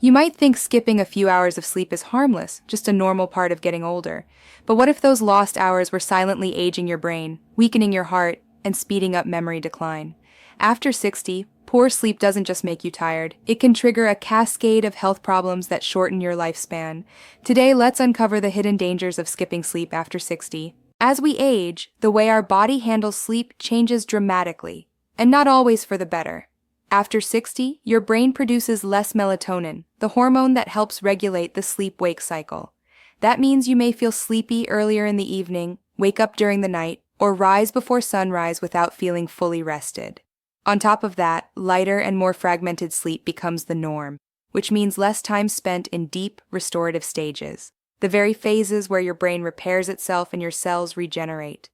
You might think skipping a few hours of sleep is harmless, just a normal part of getting older. But what if those lost hours were silently aging your brain, weakening your heart, and speeding up memory decline? After 60, poor sleep doesn't just make you tired, it can trigger a cascade of health problems that shorten your lifespan. Today, let's uncover the hidden dangers of skipping sleep after 60. As we age, the way our body handles sleep changes dramatically, and not always for the better. After 60, your brain produces less melatonin, the hormone that helps regulate the sleep-wake cycle. That means you may feel sleepy earlier in the evening, wake up during the night, or rise before sunrise without feeling fully rested. On top of that, lighter and more fragmented sleep becomes the norm, which means less time spent in deep, restorative stages, the very phases where your brain repairs itself and your cells regenerate.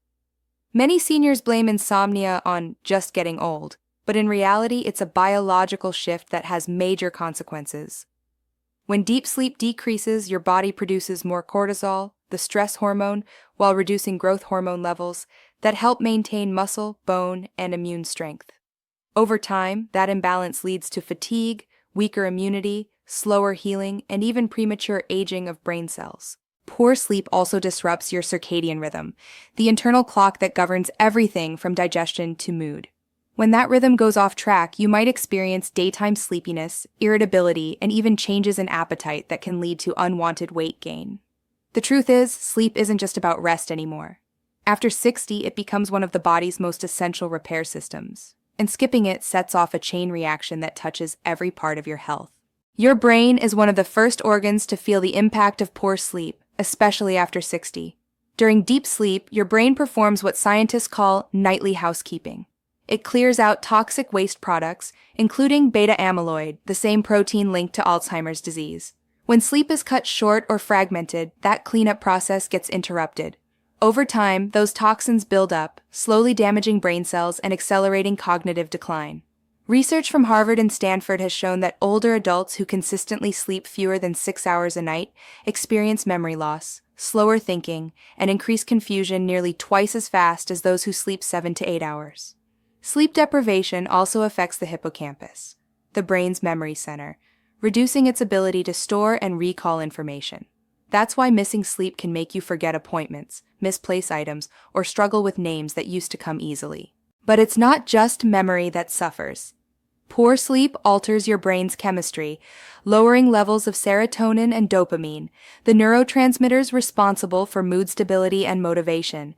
Many seniors blame insomnia on just getting old, but in reality, it's a biological shift that has major consequences. When deep sleep decreases, your body produces more cortisol, the stress hormone, while reducing growth hormone levels that help maintain muscle, bone, and immune strength. Over time, that imbalance leads to fatigue, weaker immunity, slower healing, and even premature aging of brain cells. Poor sleep also disrupts your circadian rhythm, the internal clock that governs everything from digestion to mood. When that rhythm goes off track, you might experience daytime sleepiness, irritability, and even changes in appetite that can lead to unwanted weight gain. The truth is, sleep isn't just about rest anymore. After 60, it becomes one of the body's most essential repair systems, and skipping it sets off a chain reaction that touches every part of your health. Your brain is one of the first organs to feel the impact of poor sleep, especially after 60. During deep sleep, your brain performs what scientists call nightly housekeeping. It clears out toxic waste products, including beta-amyloid, the same protein linked to Alzheimer's disease. When sleep is cut short or fragmented, that cleanup process gets interrupted. Over time, those toxins build up, slowly damaging brain cells and accelerating cognitive decline. Research from Harvard and Stanford has shown that older adults who consistently sleep fewer than 6 hours a night experience memory loss, slower thinking, and increased confusion nearly twice as fast as those who sleep 7 to 8 hours. Sleep deprivation also affects the hippocampus, the brain's memory center, reducing its ability to store and recall information. That's why missing sleep can make you forget appointments, misplace items, or struggle with names that used to come easily. But it's not just memory that suffers. Poor sleep alters your brain's chemistry, lowering levels of serotonin and dopamine, the neurotransmitters responsible for mood stability and motivation.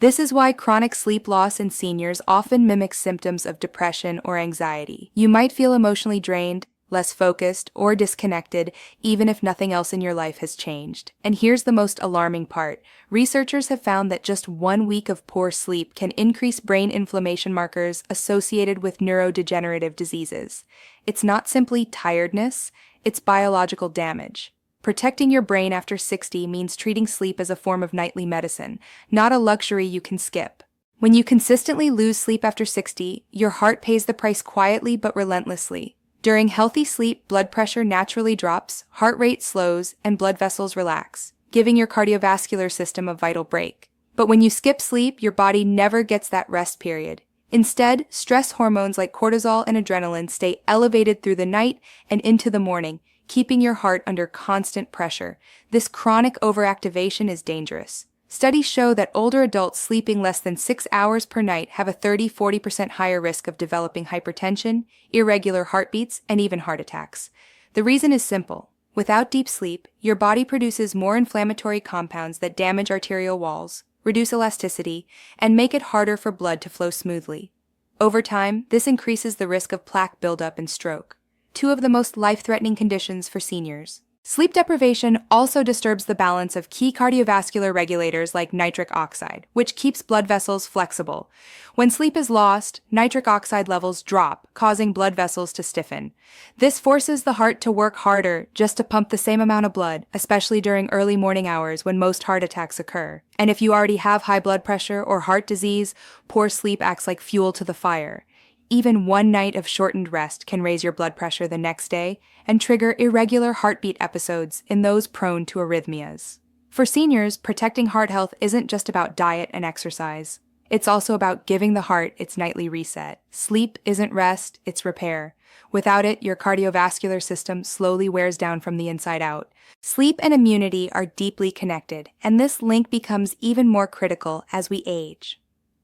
This is why chronic sleep loss in seniors often mimics symptoms of depression or anxiety. You might feel emotionally drained, less focused, or disconnected, even if nothing else in your life has changed. And here's the most alarming part. Researchers have found that just 1 week of poor sleep can increase brain inflammation markers associated with neurodegenerative diseases. It's not simply tiredness, it's biological damage. Protecting your brain after 60 means treating sleep as a form of nightly medicine, not a luxury you can skip. When you consistently lose sleep after 60, your heart pays the price quietly but relentlessly. During healthy sleep, blood pressure naturally drops, heart rate slows, and blood vessels relax, giving your cardiovascular system a vital break. But when you skip sleep, your body never gets that rest period. Instead, stress hormones like cortisol and adrenaline stay elevated through the night and into the morning, keeping your heart under constant pressure. This chronic overactivation is dangerous. Studies show that older adults sleeping less than 6 hours per night have a 30–40% higher risk of developing hypertension, irregular heartbeats, and even heart attacks. The reason is simple. Without deep sleep, your body produces more inflammatory compounds that damage arterial walls, reduce elasticity, and make it harder for blood to flow smoothly. Over time, this increases the risk of plaque buildup and stroke, two of the most life-threatening conditions for seniors. Sleep deprivation also disturbs the balance of key cardiovascular regulators like nitric oxide, which keeps blood vessels flexible. When sleep is lost, nitric oxide levels drop, causing blood vessels to stiffen. This forces the heart to work harder just to pump the same amount of blood, especially during early morning hours when most heart attacks occur. And if you already have high blood pressure or heart disease, poor sleep acts like fuel to the fire. Even 1 night of shortened rest can raise your blood pressure the next day and trigger irregular heartbeat episodes in those prone to arrhythmias. For seniors, protecting heart health isn't just about diet and exercise. It's also about giving the heart its nightly reset. Sleep isn't rest, it's repair. Without it, your cardiovascular system slowly wears down from the inside out. Sleep and immunity are deeply connected, and this link becomes even more critical as we age.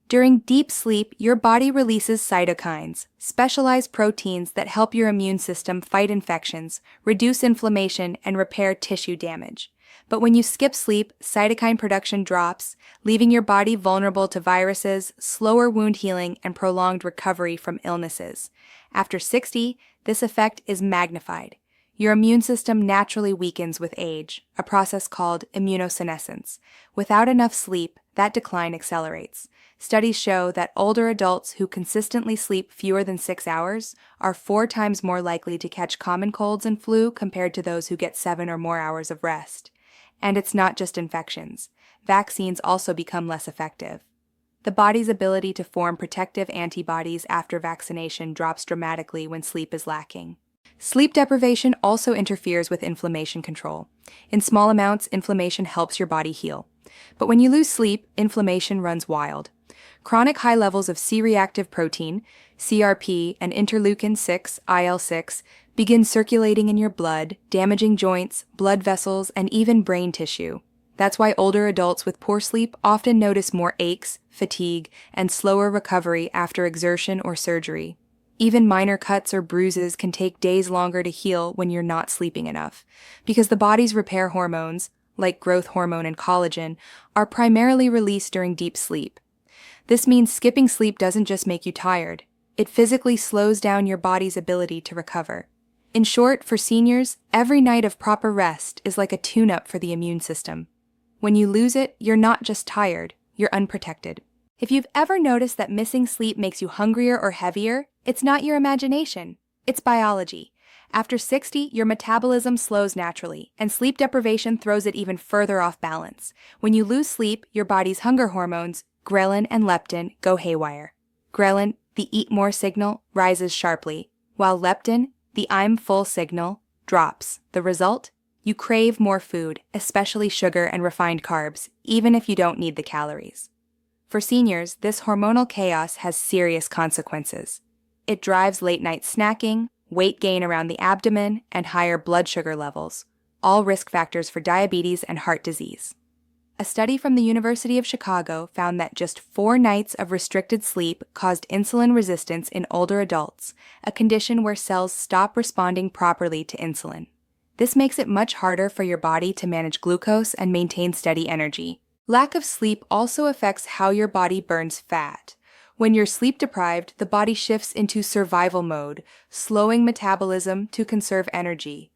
During deep sleep, your body releases cytokines, specialized proteins that help your immune system fight infections, reduce inflammation, and repair tissue damage. But when you skip sleep, cytokine production drops, leaving your body vulnerable to viruses, slower wound healing, and prolonged recovery from illnesses. After 60, this effect is magnified. Your immune system naturally weakens with age, a process called immunosenescence. Without enough sleep, that decline accelerates. Studies show that older adults who consistently sleep fewer than 6 hours are 4 times more likely to catch common colds and flu compared to those who get 7 or more hours of rest. And it's not just infections. Vaccines also become less effective. The body's ability to form protective antibodies after vaccination drops dramatically when sleep is lacking. Sleep deprivation also interferes with inflammation control. In small amounts, inflammation helps your body heal. But when you lose sleep, inflammation runs wild. Chronic high levels of C-reactive protein, CRP, and interleukin-6, IL-6, begin circulating in your blood, damaging joints, blood vessels, and even brain tissue. That's why older adults with poor sleep often notice more aches, fatigue, and slower recovery after exertion or surgery. Even minor cuts or bruises can take days longer to heal when you're not sleeping enough, because the body's repair hormones, like growth hormone and collagen, are primarily released during deep sleep. This means skipping sleep doesn't just make you tired, it physically slows down your body's ability to recover. In short, for seniors, every night of proper rest is like a tune-up for the immune system. When you lose it, you're not just tired, you're unprotected. If you've ever noticed that missing sleep makes you hungrier or heavier, it's not your imagination, it's biology. After 60, your metabolism slows naturally, and sleep deprivation throws it even further off balance. When you lose sleep, your body's hunger hormones, ghrelin and leptin, go haywire. Ghrelin, the eat more signal, rises sharply, while leptin, the I'm full signal, drops. The result? You crave more food, especially sugar and refined carbs, even if you don't need the calories. For seniors, this hormonal chaos has serious consequences. It drives late-night snacking, weight gain around the abdomen, and higher blood sugar levels, all risk factors for diabetes and heart disease. A study from the University of Chicago found that just 4 nights of restricted sleep caused insulin resistance in older adults, a condition where cells stop responding properly to insulin. This makes it much harder for your body to manage glucose and maintain steady energy. Lack of sleep also affects how your body burns fat. When you're sleep deprived, the body shifts into survival mode, slowing metabolism to conserve energy.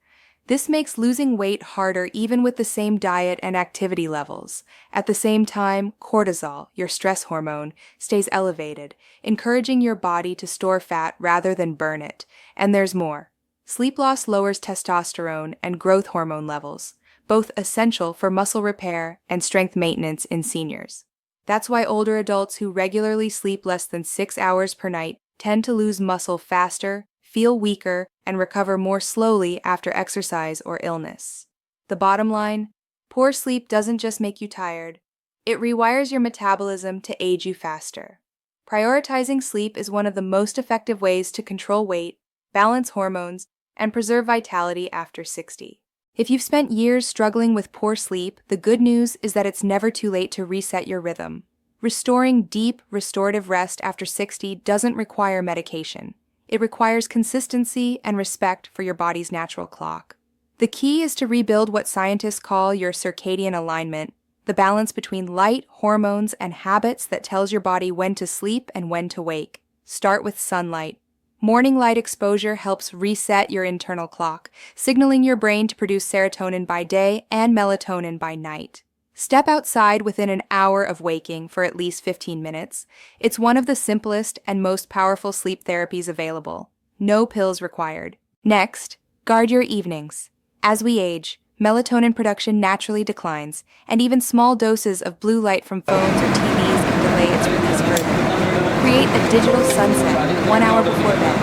This makes losing weight harder even with the same diet and activity levels. At the same time, cortisol, your stress hormone, stays elevated, encouraging your body to store fat rather than burn it. And there's more. Sleep loss lowers testosterone and growth hormone levels, both essential for muscle repair and strength maintenance in seniors. That's why older adults who regularly sleep less than 6 hours per night tend to lose muscle faster, feel weaker, and recover more slowly after exercise or illness. The bottom line, poor sleep doesn't just make you tired, it rewires your metabolism to age you faster. Prioritizing sleep is one of the most effective ways to control weight, balance hormones, and preserve vitality after 60. If you've spent years struggling with poor sleep, the good news is that it's never too late to reset your rhythm. Restoring deep, restorative rest after 60 doesn't require medication. It requires consistency and respect for your body's natural clock. The key is to rebuild what scientists call your circadian alignment, the balance between light, hormones, and habits that tells your body when to sleep and when to wake. Start with sunlight. Morning light exposure helps reset your internal clock, signaling your brain to produce serotonin by day and melatonin by night. Step outside within an hour of waking for at least 15 minutes. It's one of the simplest and most powerful sleep therapies available. No pills required. Next, guard your evenings. As we age, melatonin production naturally declines, and even small doses of blue light from phones or TVs can delay its release further. Create a digital sunset 1 hour before bed.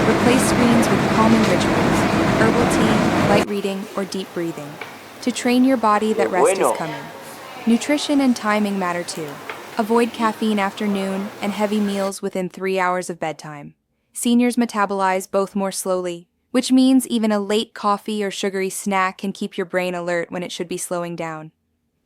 Replace screens with calming rituals, herbal tea, light reading, or deep breathing, to train your body that rest is coming. Nutrition and timing matter too. Avoid caffeine after noon and heavy meals within 3 hours of bedtime. Seniors metabolize both more slowly, which means even a late coffee or sugary snack can keep your brain alert when it should be slowing down.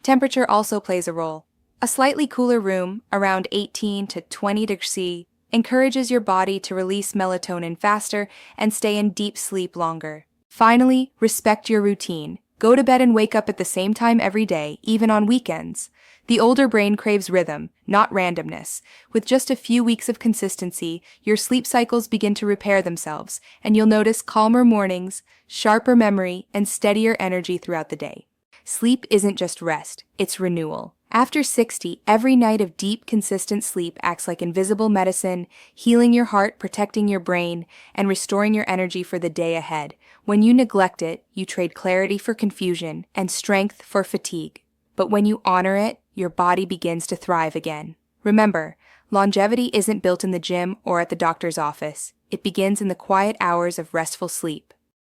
Temperature also plays a role. A slightly cooler room, around 18 to 20 degrees C, encourages your body to release melatonin faster and stay in deep sleep longer. Finally, respect your routine. Go to bed and wake up at the same time every day, even on weekends. The older brain craves rhythm, not randomness. With just a few weeks of consistency, your sleep cycles begin to repair themselves, and you'll notice calmer mornings, sharper memory, and steadier energy throughout the day. Sleep isn't just rest, it's renewal. After 60, every night of deep, consistent sleep acts like invisible medicine, healing your heart, protecting your brain, and restoring your energy for the day ahead. When you neglect it, you trade clarity for confusion and strength for fatigue. But when you honor it, your body begins to thrive again. Remember, longevity isn't built in the gym or at the doctor's office. It begins in the quiet hours of restful sleep.